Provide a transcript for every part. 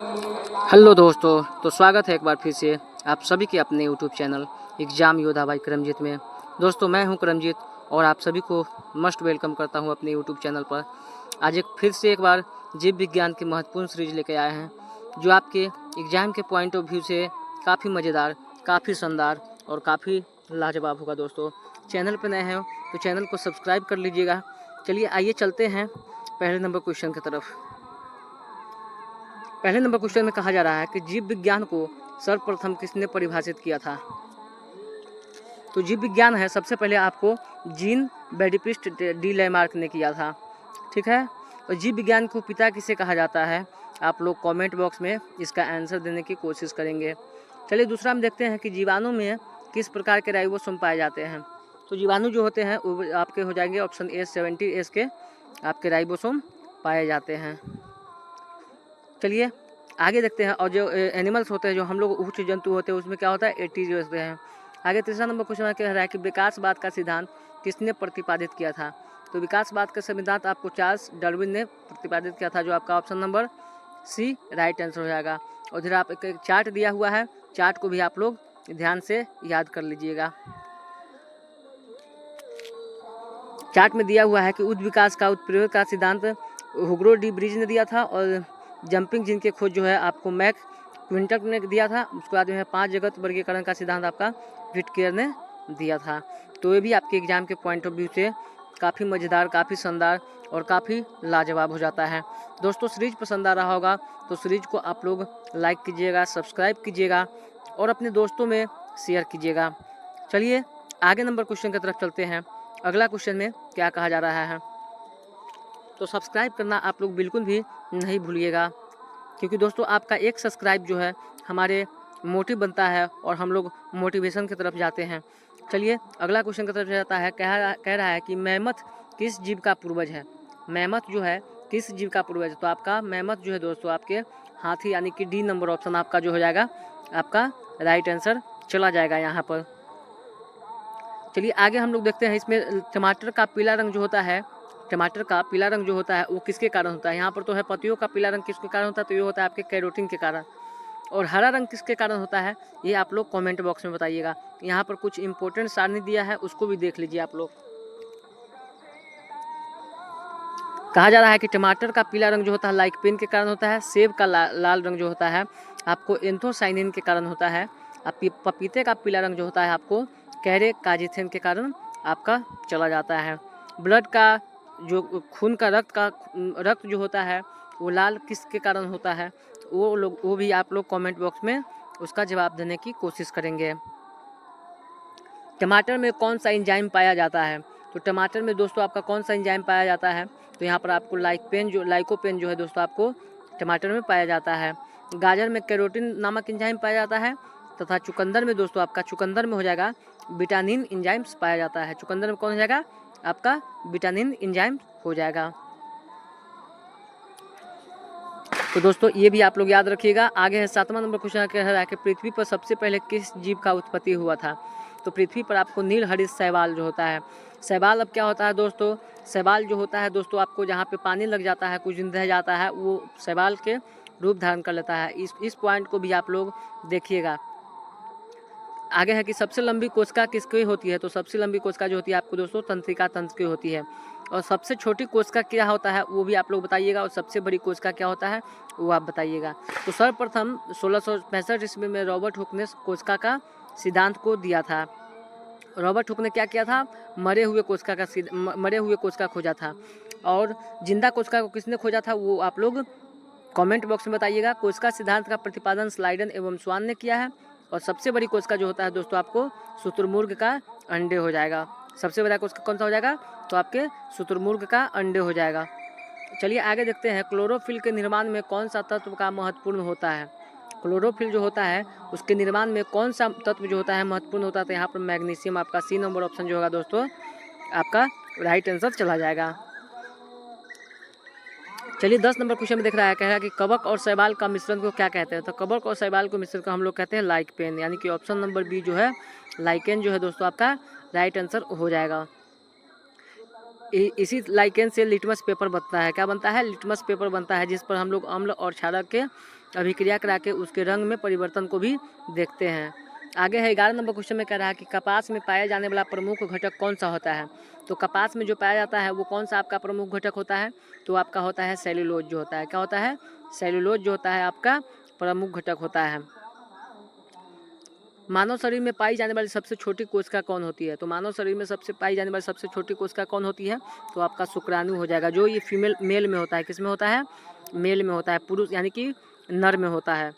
Hello दोस्तों, तो स्वागत है एक बार फिर से आप सभी के अपने यूट्यूब चैनल एग्ज़ाम योद्धा बाई करमजीत में। दोस्तों, मैं हूं करमजीत और आप सभी को मस्ट वेलकम करता हूं अपने यूट्यूब चैनल पर। आज फिर से एक बार जीव विज्ञान की महत्वपूर्ण सीरीज लेकर आए हैं, जो आपके एग्ज़ाम के पॉइंट ऑफ व्यू से काफ़ी मज़ेदार, काफ़ी शानदार और काफ़ी लाजवाब होगा। दोस्तों, चैनल पर नए हैं तो चैनल को सब्सक्राइब कर लीजिएगा। चलिए आइए चलते हैं पहले नंबर क्वेश्चन की तरफ। पहले नंबर क्वेश्चन में कहा जा रहा है कि जीव विज्ञान को सर्वप्रथम किसने परिभाषित किया था। तो जीव विज्ञान है, सबसे पहले आपको जीन बैप्टिस्ट डी लैमार्क ने किया था। ठीक है, और जीव विज्ञान को पिता किसे कहा जाता है, आप लोग कमेंट बॉक्स में इसका आंसर देने की कोशिश करेंगे। चलिए दूसरा हम देखते हैं कि जीवाणु में किस प्रकार के राइबोसोम पाए जाते हैं। तो जीवाणु जो होते हैं वो आपके हो जाएंगे ऑप्शन ए 70S के आपके राइबोसोम पाए जाते हैं। चलिए आगे देखते हैं। और जो एनिमल्स होते हैं, जो हम लोग उच्च जंतु होते हैं, उसमें क्या होता है 80 होते हैं। आगे तीसरा नंबर क्वेश्चन कह रहा है कि विकासवाद का सिद्धांत किसने प्रतिपादित किया था। तो विकासवाद का सिद्धांत आपको चार्ल्स डार्विन ने प्रतिपादित किया था, जो आपका option number C right answer हो जाएगा। और इधर आप एक चार्ट दिया हुआ है, चार्ट को भी आप लोग ध्यान से याद कर लीजिएगा। चार्ट में दिया हुआ है कि उच्च विकास का उत्प्रेरक का सिद्धांत हुगो डी ब्रिज ने दिया था, और जंपिंग जिन के खोज जो है आपको मैक क्विंटक ने दिया था। उसके बाद जो है 5 जगत वर्गीकरण का सिद्धांत आपका व्हिटकेयर ने दिया था। तो ये भी आपके एग्जाम के पॉइंट ऑफ व्यू से काफ़ी मज़ेदार, काफ़ी शानदार और काफ़ी लाजवाब हो जाता है। दोस्तों, सीरीज पसंद आ रहा होगा तो सीरीज को आप लोग लाइक कीजिएगा, सब्सक्राइब कीजिएगा और अपने दोस्तों में शेयर कीजिएगा। चलिए आगे नंबर क्वेश्चन की तरफ चलते हैं। अगला क्वेश्चन में क्या कहा जा रहा है, तो सब्सक्राइब करना आप लोग बिल्कुल भी नहीं भूलिएगा, क्योंकि दोस्तों आपका एक सब्सक्राइब जो है हमारे मोटिव बनता है और हम लोग मोटिवेशन की तरफ जाते हैं। चलिए अगला क्वेश्चन की तरफ जाता है। कह रहा है कि मैमथ किस जीव का पूर्वज है। मैमथ जो है किस जीव का पूर्वज है। तो आपका मैमथ जो है दोस्तों आपके हाथी, यानी कि डी नंबर ऑप्शन आपका जो हो जाएगा आपका राइट आंसर चला जाएगा यहाँ पर। चलिए आगे हम लोग देखते हैं। इसमें टमाटर का पीला रंग जो होता है, टमाटर का पीला रंग जो होता है वो किसके कारण होता है। यहाँ पर तो है पत्तियों का पीला रंग किसके कारण होता है, तो ये होता है आपके कैरोटीन के कारण। और हरा रंग किसके कारण होता है, ये आप लोग कमेंट बॉक्स में बताइएगा। यहाँ पर कुछ इंपॉर्टेंट सारणी दिया है, उसको भी देख लीजिए आप लोग। कहा जा रहा है कि टमाटर का पीला रंग जो होता है लाइकोपेन के कारण होता है। सेब का लाल रंग जो होता है आपको एंथोसाइनिन के कारण होता है। पपीते का पीला रंग जो होता है आपको कैरेकाजिथेन के कारण आपका चला जाता है। ब्लड का जो खून का रक्त जो होता है वो लाल किसके कारण होता है, वो भी आप लोग कमेंट बॉक्स में उसका जवाब देने की कोशिश करेंगे। टमाटर में कौन सा एंजाइम पाया जाता है। तो टमाटर में दोस्तों आपका कौन सा एंजाइम पाया जाता है, तो यहाँ पर आपको लाइकोपेन जो है दोस्तों आपको टमाटर में पाया जाता है। गाजर में कैरोटीन नामक एंजाइम पाया जाता है, तथा चुकंदर में दोस्तों आपका चुकंदर में हो जाएगा विटामिन एंजाइम्स पाया जाता है। चुकंदर में कौन हो जाएगा आपका विटामिन एंजाइम हो जाएगा। तो दोस्तों ये भी आप लोग याद रखिएगा। आगे है 7वां नंबर क्वेश्चन कह रहा है कि पृथ्वी पर सबसे पहले किस जीव का उत्पत्ति हुआ था। तो पृथ्वी पर आपको नीलहरित शैवाल जो होता है, शैवाल अब क्या होता है दोस्तों, शैवाल जो होता है दोस्तों आपको जहाँ पे पानी लग जाता है, कुछ दिन रह जाता है, वो शैवाल के रूप धारण कर लेता है। इस पॉइंट को भी आप लोग देखिएगा। आगे है कि सबसे लंबी कोशिका किसकी होती है। तो सबसे लंबी कोशिका जो होती है आपको दोस्तों तंत्रिका तंत्र की होती है। और सबसे छोटी कोशिका क्या होता है वो भी आप लोग बताइएगा, और सबसे बड़ी कोशिका क्या होता है वो आप बताइएगा। तो सर्वप्रथम 1665 ईस्वी में रॉबर्ट हुक ने कोशिका का सिद्धांत को दिया था। रॉबर्ट हुक ने क्या किया था, मरे हुए कोशिका खोजा था। और जिंदा कोशिका को किसने खोजा था वो आप लोग कमेंट बॉक्स में बताइएगा। कोशिका सिद्धांत का प्रतिपादन स्लाइडन एवं स्वान ने किया है। और सबसे बड़ी कोशिका जो होता है दोस्तों आपको शुतुरमुर्ग का अंडे हो जाएगा। सबसे बड़ा कोशिका कौन सा हो जाएगा, तो आपके शुतुरमुर्ग का अंडे हो जाएगा। चलिए आगे देखते हैं। क्लोरोफिल के निर्माण में कौन सा तत्व का महत्वपूर्ण होता है। क्लोरोफिल जो होता है उसके निर्माण में कौन सा तत्व जो होता है महत्वपूर्ण होता है, तो यहाँ पर मैग्नीशियम आपका सी नंबर ऑप्शन जो होगा दोस्तों आपका राइट आंसर चला जाएगा। चलिए 10 नंबर क्वेश्चन में देख रहा है, कह रहा है कि कवक और शैवाल का मिश्रण को क्या कहते हैं। तो कवक और शैवाल को मिश्रण को हम लोग कहते हैं लाइकोपेन, यानी कि ऑप्शन नंबर बी जो है लाइकेन जो है दोस्तों आपका राइट आंसर हो जाएगा। इसी लाइकेन से लिटमस पेपर बनता है। क्या बनता है, लिटमस पेपर बनता है, जिस पर हम लोग अम्ल और क्षारक के अभिक्रिया करा के उसके रंग में परिवर्तन को भी देखते हैं। आगे है 11 नंबर क्वेश्चन में कह रहा है कि कपास में पाया जाने वाला प्रमुख घटक कौन सा होता है। तो कपास में जो पाया जाता है वो कौन सा आपका प्रमुख घटक होता है, तो आपका होता है सेल्यूलोज जो होता है। क्या होता है? सेल्यूलोज जो होता है आपका प्रमुख घटक होता है। मानव शरीर में पाई जाने वाली सबसे छोटी कोशिका कौन होती है। तो मानव शरीर में सबसे पाई जाने वाली सबसे छोटी कोशिका कौन होती है, तो आपका शुक्राणु हो जाएगा, जो ये फीमेल मेल में होता है। किस में होता है? मेल में होता है, पुरुष यानी कि नर में होता है।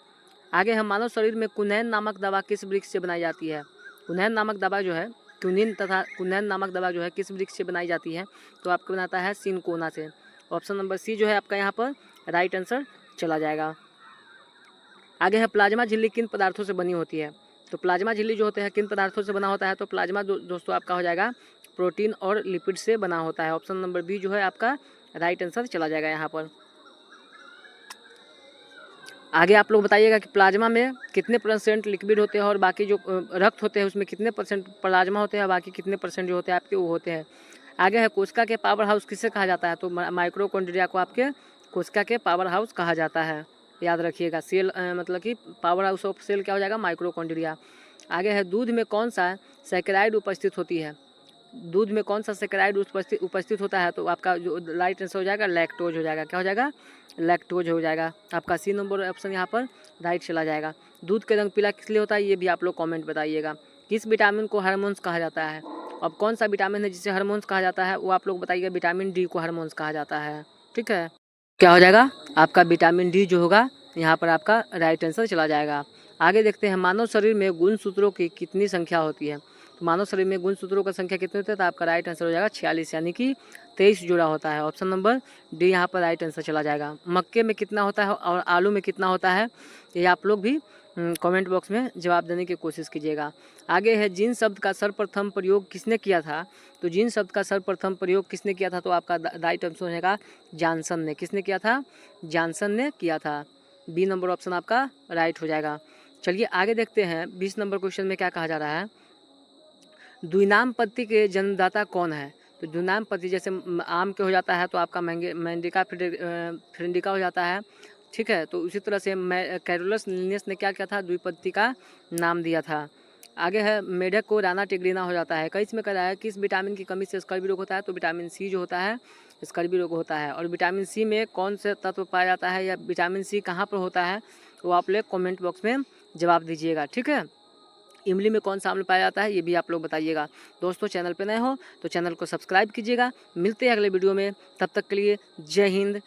आगे हम मानव शरीर में कुनैन नामक दवा किस वृक्ष से बनाई जाती है। कुनैन नामक दवा जो है, क्विनिन तथा कुनैन नामक दवा जो है किस वृक्ष से बनाई जाती है, तो आपको बनाता है सिनकोना से। ऑप्शन नंबर सी जो है आपका यहाँ पर राइट आंसर चला जाएगा। आगे है प्लाज्मा झिल्ली किन पदार्थों से बनी होती है। तो प्लाज्मा झिल्ली जो होते हैं किन पदार्थों से बना होता है, तो प्लाज्मा दोस्तों आपका हो जाएगा प्रोटीन और लिपिड से बना होता है। ऑप्शन नंबर बी जो है आपका राइट आंसर चला जाएगा यहाँ पर। आगे आप लोग बताइएगा कि प्लाज्मा में कितने % लिक्विड होते हैं और बाकी जो रक्त होते हैं उसमें कितने % प्लाज्मा होते हैं, बाकी कितने % जो होते हैं आपके वो होते हैं। आगे है कोशिका के पावर हाउस किसे कहा जाता है। तो माइक्रोकॉन्ड्रिया को आपके कोशिका के पावर हाउस कहा जाता है, याद रखिएगा। सेल मतलब कि पावर हाउस ऑफ सेल क्या हो जाएगा? माइक्रोकॉन्ड्रिया। आगे है दूध में कौन सा सैकेराइड उपस्थित होती है। दूध में कौन सा सैकेराइड उपस्थित होता है, तो आपका जो राइट आंसर हो जाएगा लैक्टोज हो जाएगा। क्या हो जाएगा? लैक्टोज हो जाएगा। आपका सी नंबर ऑप्शन यहाँ पर राइट चला जाएगा। दूध का रंग पीला किस लिए होता है, ये भी आप लोग कमेंट बताइएगा। किस विटामिन को हार्मोन्स कहा जाता है। अब कौन सा विटामिन है जिसे हार्मोन्स कहा जाता है, वो आप लोग बताइएगा। विटामिन डी को हार्मोन्स कहा जाता है, ठीक है। क्या हो जाएगा आपका विटामिन डी जो होगा यहाँ पर आपका राइट आंसर चला जाएगा। आगे देखते हैं मानव शरीर में गुणसूत्रों की कितनी संख्या होती है। तो मानव शरीर में गुणसूत्रों का संख्या कितनी होती है, तो आपका राइट आंसर हो जाएगा 46, यानी कि 23 जोड़ा होता है। ऑप्शन नंबर डी यहाँ पर राइट आंसर चला जाएगा। मक्के में कितना होता है और आलू में कितना होता है, ये आप लोग भी कमेंट बॉक्स में जवाब देने की कोशिश कीजिएगा। आगे है जीन शब्द का सर्वप्रथम प्रयोग किसने किया था। तो जीन शब्द का सर्वप्रथम प्रयोग किसने किया था, तो आपका राइट आंसर होगा जॉनसन ने। किसने किया था? जॉनसन ने किया था। बी नंबर ऑप्शन आपका राइट हो जाएगा। चलिए आगे देखते हैं 20 नंबर क्वेश्चन में क्या कहा जा रहा है। द्विनाम पत्ती के जन्मदाता कौन है। तो द्विनाम पत्ती जैसे आम के हो जाता है तो आपका मैंडिका फ्रिंडिका हो जाता है, ठीक है। तो उसी तरह से कैरोलस लिनियस ने क्या किया था, द्विपत्ती का नाम दिया था। आगे है मेढक को राना टिग्रीना हो जाता है। कई इसमें कह रहा है किस विटामिन की कमी से स्कर्वी रोग होता है। तो विटामिन सी जो होता है स्कर्वी रोग होता है। और विटामिन सी में कौन से तत्व पाया जाता है या विटामिन सी कहाँ पर होता है, तो आप लोग कमेंट बॉक्स में जवाब दीजिएगा, ठीक है। इमली में कौन सा अम्ल पाया जाता है, ये भी आप लोग बताइएगा। दोस्तों चैनल पे नए हो तो चैनल को सब्सक्राइब कीजिएगा। मिलते हैं अगले वीडियो में, तब तक के लिए जय हिंद